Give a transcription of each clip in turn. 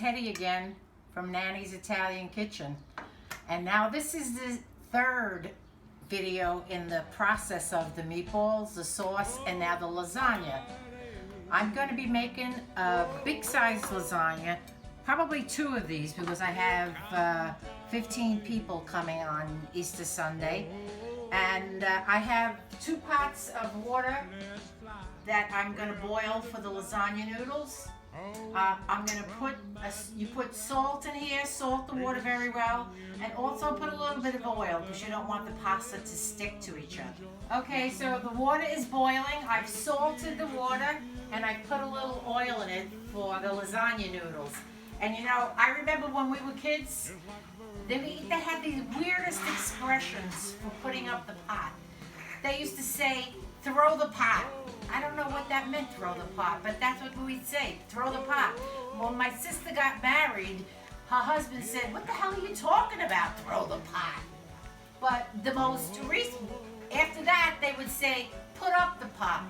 Hedy again from Nanny's Italian Kitchen. And now this is the third video in the process of the meatballs, the sauce, and now the lasagna. I'm going to be making a big size lasagna, probably 2 of these because I have 15 people coming on Easter Sunday. And I have 2 pots of water that I'm going to boil for the lasagna noodles. I'm going to put, you put salt in here, salt the water very well, and also put a little bit of oil because you don't want the pasta to stick to each other. Okay, so the water is boiling. I've salted the water and I put a little oil in it for the lasagna noodles. And you know, I remember when we were kids, they had these weirdest expressions for putting up the pot. They used to say, throw the pot. I don't know what that meant, throw the pot, but that's what we'd say, throw the pot. When my sister got married, her husband said, what the hell are you talking about, throw the pot? But the most recent, after that, they would say, put up the pot.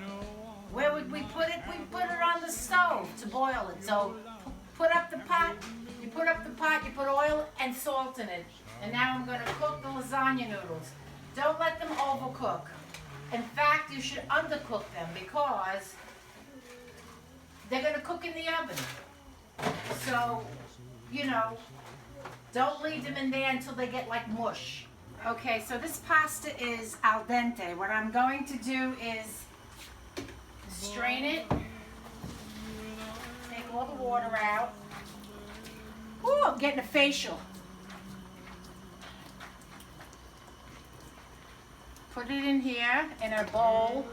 Where would we put it? We put it on the stove to boil it. So put up the pot, you put up the pot, you put oil and salt in it. And now I'm gonna cook the lasagna noodles. Don't let them overcook. In fact, you should undercook them because they're going to cook in the oven. So, you know, don't leave them in there until they get like mush. Okay, so this pasta is al dente. What I'm going to do is strain it, take all the water out. Ooh, I'm getting a facial. Put it in here in a bowl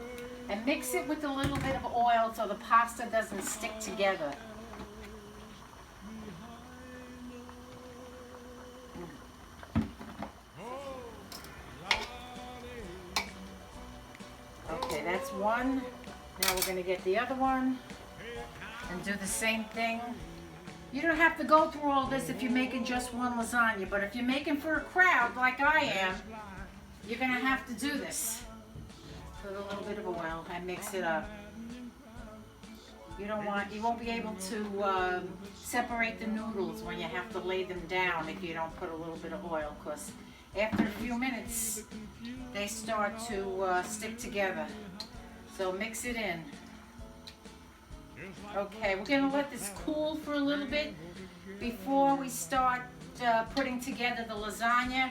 and mix it with a little bit of oil so the pasta doesn't stick together. Okay, that's one. Now we're going to get the other one and do the same thing. You don't have to go through all this if you're making just one lasagna, but if you're making for a crowd like I am, you're going to have to do this. Put a little bit of oil and mix it up. You won't be able to separate the noodles when you have to lay them down if you don't put a little bit of oil, because after a few minutes they start to stick together. So mix it in. Okay, we're going to let this cool for a little bit before we start putting together the lasagna.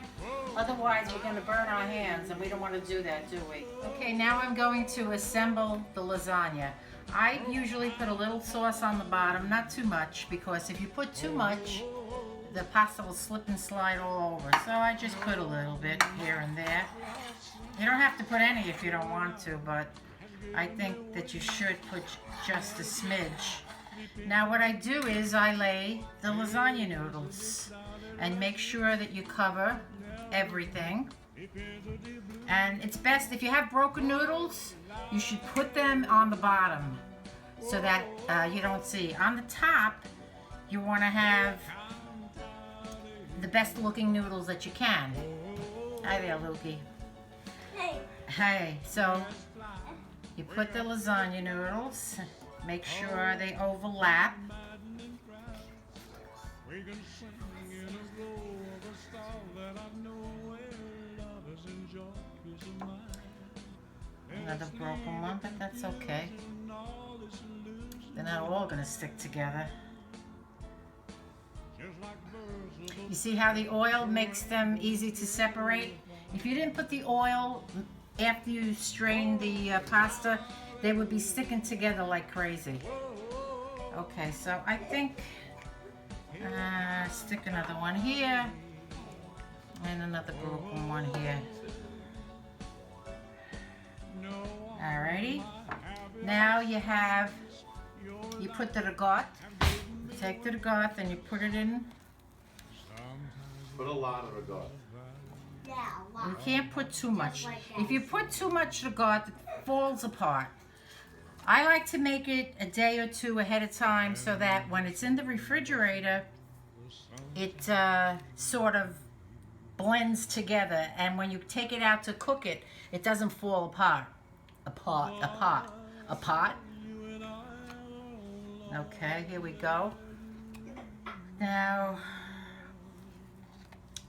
Otherwise we're going to burn our hands and we don't want to do that, do we? Okay, now I'm going to assemble the lasagna. I usually put a little sauce on the bottom, not too much, because if you put too much the pasta will slip and slide all over. So I just put a little bit here and there. You don't have to put any if you don't want to, but I think that you should put just a smidge. Now what I do is I lay the lasagna noodles and make sure that you cover everything. And it's best if you have broken noodles, you should put them on the bottom so that you don't see. On the top, you want to have the best looking noodles that you can. Hi there, Lukey. Hey. Hey, so you put the lasagna noodles, make sure they overlap. Another broken one, but that's okay. They're not all going to stick together. You see how the oil makes them easy to separate? If you didn't put the oil after you strain the pasta, they would be sticking together like crazy. Okay, so I think stick another one here and another broken one here. Alrighty. Now you put the ricotta. Take the ricotta and you put it in. Put a lot of ricotta. Yeah, a lot. You can't put too much. Like that. If you put too much ricotta, it falls apart. I like to make it a day or 2 ahead of time so that when it's in the refrigerator, it sort of blends together, and when you take it out to cook it, it doesn't fall apart. Apart. Okay, here we go. Now,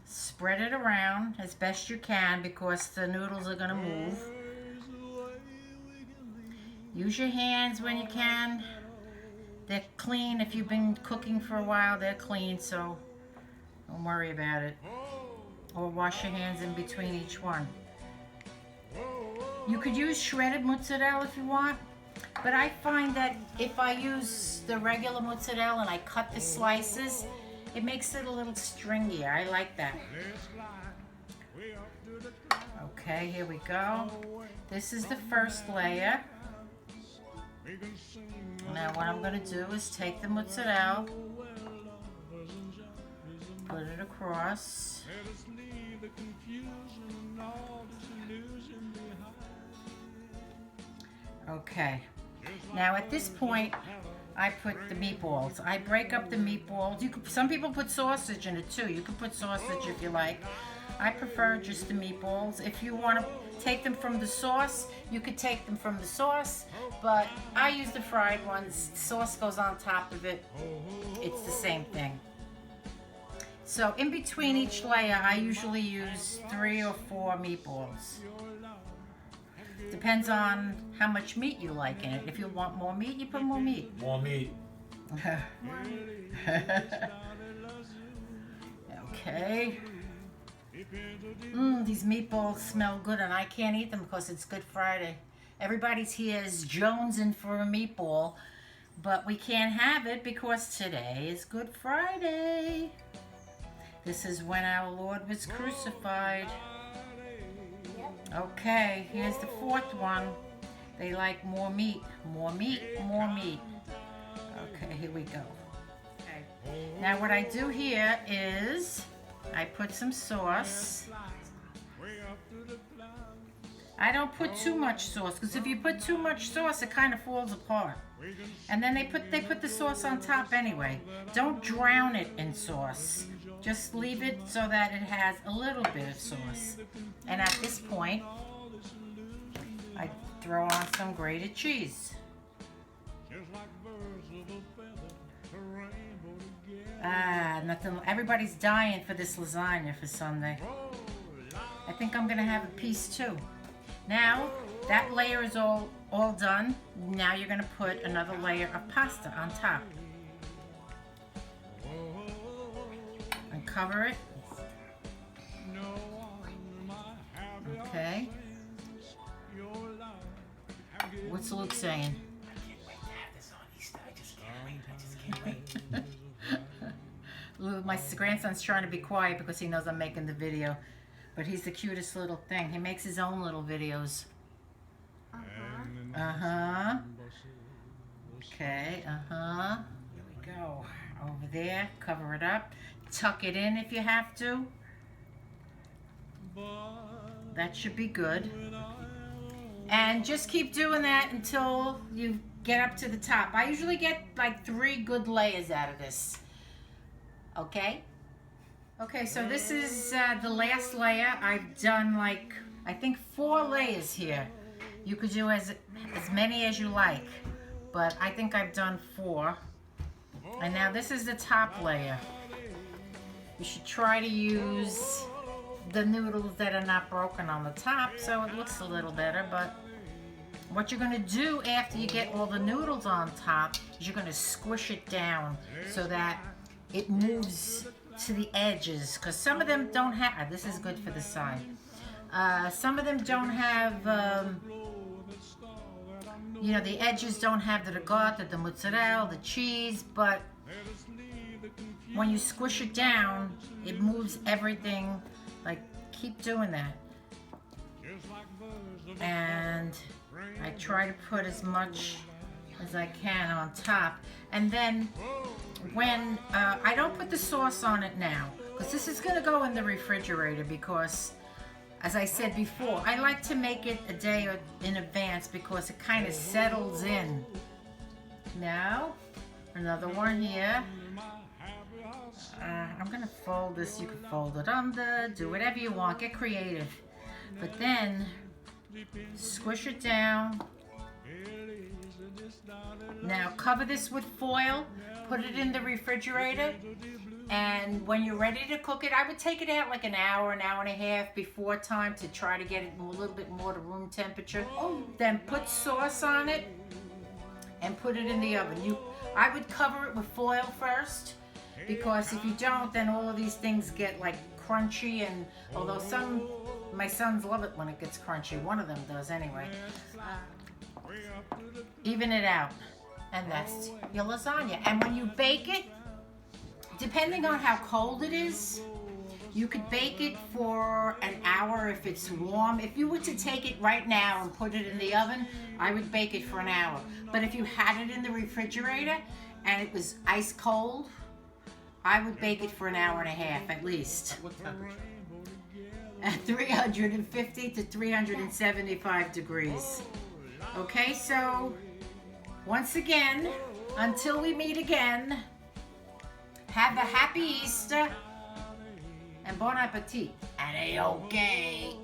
spread it around as best you can because the noodles are going to move. Use your hands when you can. They're clean. If you've been cooking for a while, they're clean, so don't worry about it. Or wash your hands in between each one. You could use shredded mozzarella if you want, but I find that if I use the regular mozzarella and I cut the slices, it makes it a little stringier. I like that. Okay, here we go. This is the first layer. Now what I'm going to do is take the mozzarella, put it across. Okay. Now at this point, I put the meatballs. I break up the meatballs. Some people put sausage in it too. You can put sausage if you like. I prefer just the meatballs. If you want to take them from the sauce, you could take them from the sauce, but I use the fried ones. The sauce goes on top of it. It's the same thing. So in between each layer, I usually use 3 or 4 meatballs. Depends on how much meat you like in it. If you want more meat, you put more meat. More meat. Okay. These meatballs smell good, and I can't eat them because it's Good Friday. Everybody's here is jonesing for a meatball, but we can't have it because today is Good Friday. This is when our Lord was crucified. Okay, here's the 4th one. They like more meat, more meat, more meat. Okay, here we go. Okay. Now what I do here is I put some sauce. I don't put too much sauce because if you put too much sauce, it kind of falls apart. And then they put the sauce on top anyway. Don't drown it in sauce. Just leave it so that it has a little bit of sauce. And at this point, I throw on some grated cheese. Nothing. Everybody's dying for this lasagna for Sunday. I think I'm gonna have a piece too. Now that layer is all done. Now you're gonna put another layer of pasta on top. And cover it. Okay. What's Luke saying? I can't wait to have this on Easter. I just can't wait. Luke, my grandson's trying to be quiet because he knows I'm making the video. But he's the cutest little thing. He makes his own little videos. Uh-huh. Okay, uh-huh. Here we go. Over there, cover it up. Tuck it in if you have to. That should be good. And just keep doing that until you get up to the top. I usually get like 3 good layers out of this. Okay? Okay, so this is the last layer. I've done like, I think 4 layers here. You could do as many as you like, but I think I've done 4. And now this is the top layer. You should try to use the noodles that are not broken on the top so it looks a little better, but what you're going to do after you get all the noodles on top is you're going to squish it down so that it moves to the edges, because some of them don't have, this is good for the side, some of them don't have, you know, the edges don't have the ricotta, the mozzarella, the cheese, but when you squish it down, it moves everything. Like, keep doing that. And I try to put as much as I can on top. And then when, I don't put the sauce on it now, because this is going to go in the refrigerator because, as I said before, I like to make it a day in advance because it kind of settles in. Now, another one here. I'm going to fold this. You can fold it under, do whatever you want, get creative. But then, squish it down. Now, cover this with foil, put it in the refrigerator, And when you're ready to cook it, I would take it out like an hour and a half before time to try to get it a little bit more to room temperature. Then put sauce on it and put it in the oven. I would cover it with foil first, because if you don't, then all of these things get like crunchy, and although my sons love it when it gets crunchy, one of them does anyway. Even it out, and that's your lasagna. And when you bake it, depending on how cold it is, you could bake it for an hour if it's warm. If you were to take it right now and put it in the oven, I would bake it for an hour. But if you had it in the refrigerator and it was ice cold, I would bake it for an hour and a half at least. What temperature? At 350 to 375 degrees. Okay, so once again, until we meet again, have a happy Easter and bon appetit. And a-okay.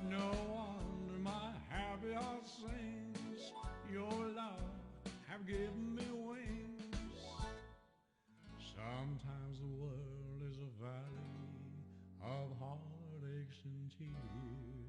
No wonder my happy heart sings. Your love have given me wings. Sometimes the world is a valley of heartaches and tears.